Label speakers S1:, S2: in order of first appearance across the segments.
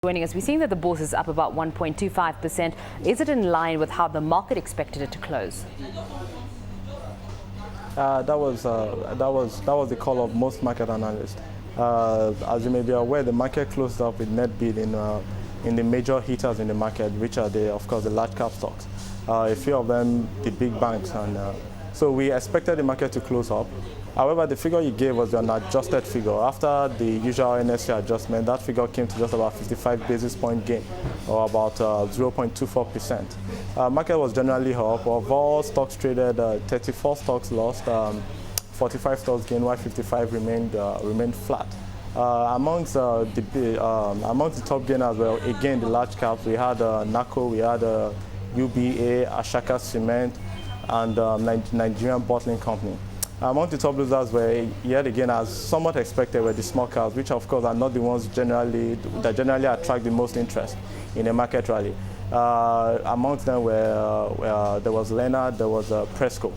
S1: Joining us, we're seeing that the bourse is up about 1.25%. Is it in line with how the market expected it to close?
S2: That was the call of most market analysts. As you may be aware, the market closed up with net bid in the major hitters in the market, which are of course, the large cap stocks. A few of them, the big banks, and so we expected the market to close up. However, the figure you gave was an adjusted figure. After the usual NSE adjustment, that figure came to just about 55 basis point gain, or about 0.24%. Market was generally up. Of all stocks traded, 34 stocks lost, 45 stocks gained, while 55 remained flat. Amongst the top gainers, well, again, the large caps, we had NACO, we had UBA, Ashaka Cement, and Nigerian Bottling Company. Among the top losers were, yet again, as somewhat expected, were the small caps, which of course are not the ones that generally attract the most interest in a market rally. Amongst them there was Leonard, there was Presco.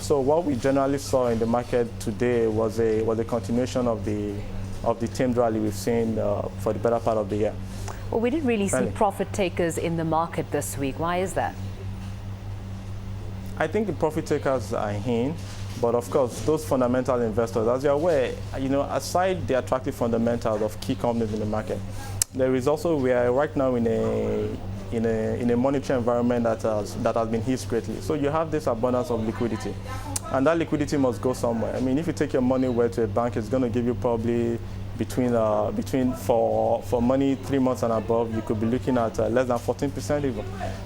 S2: So what we generally saw in the market today was a continuation of the tamed rally we've seen for the better part of the year.
S1: Well, we didn't really see profit takers in the market this week. Why is that?
S2: I think the profit takers are in. But of course, those fundamental investors, as you're aware, aside the attractive fundamentals of key companies in the market, there is also, we are right now in a monetary environment that has been hit greatly. So you have this abundance of liquidity, and that liquidity must go somewhere. I mean, if you take your money to a bank, it's going to give you probably for money 3 months and above, you could be looking at less than 14% even.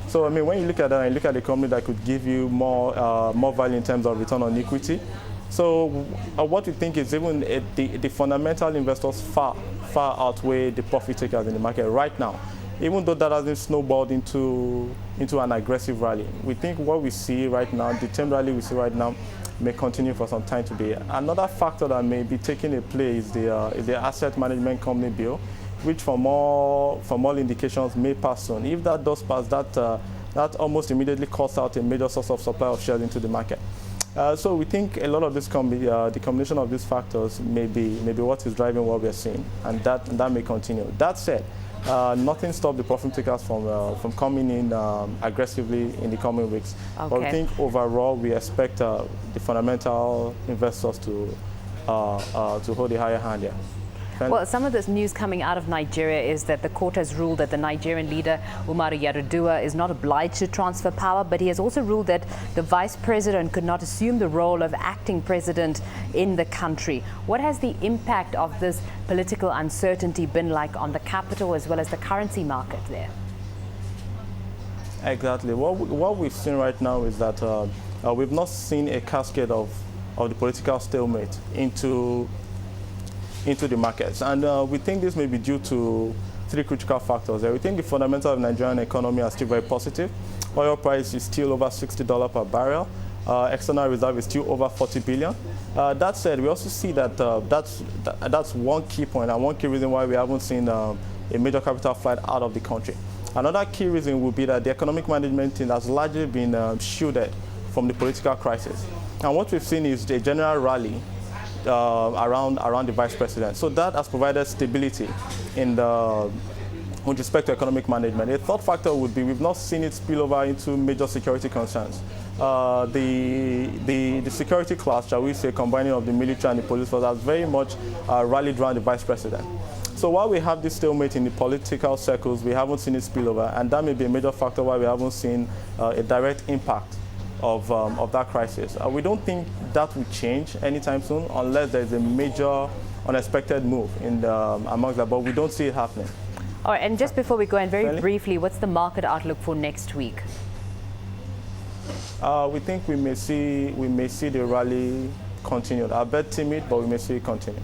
S2: So I mean, when you look at that and you look at the company that could give you more value in terms of return on equity, so what we think is even the fundamental investors far outweigh the profit takers in the market right now. Even though that hasn't snowballed into an aggressive rally, we think what we see right now, the term rally we see right now, may continue for some time today. Another factor that may be taking a play is the asset management company bill, which from all indications may pass soon. If that does pass, that almost immediately cuts out a major source of supply of shares into the market. So we think a lot of this the combination of these factors may be what is driving what we're seeing, and that may continue. That said, nothing stopped the profit takers from coming in aggressively in the coming weeks.
S1: Okay.
S2: But we think overall we expect the fundamental investors to hold a higher hand here.
S1: Well, some of this news coming out of Nigeria is that the court has ruled that the Nigerian leader, Umaru Yar'Adua, is not obliged to transfer power, but he has also ruled that the vice president could not assume the role of acting president in the country. What has the impact of this political uncertainty been like on the capital as well as the currency market there?
S2: Exactly. What we've seen right now is that we've not seen a cascade of the political stalemate into the markets. And we think this may be due to three critical factors. We think the fundamentals of the Nigerian economy are still very positive. Oil price is still over $60 per barrel. External reserve is still over 40 billion. That said, we also see that that's one key point and one key reason why we haven't seen a major capital flight out of the country. Another key reason would be that the economic management team has largely been shielded from the political crisis. And what we've seen is a general rally around the vice president. So that has provided stability with respect to economic management. A third factor would be we've not seen it spill over into major security concerns. The security class, shall we say, combining of the military and the police force, has very much rallied around the vice president. So while we have this stalemate in the political circles, we haven't seen it spill over, and that may be a major factor why we haven't seen a direct impact of that crisis. We don't think that will change anytime soon unless there's a major unexpected move amongst that, but we don't see it happening.
S1: All right, and just before we go, and very briefly, what's the market outlook for next week?
S2: We think we may see the rally continue. I bet timid, but we may see it continue.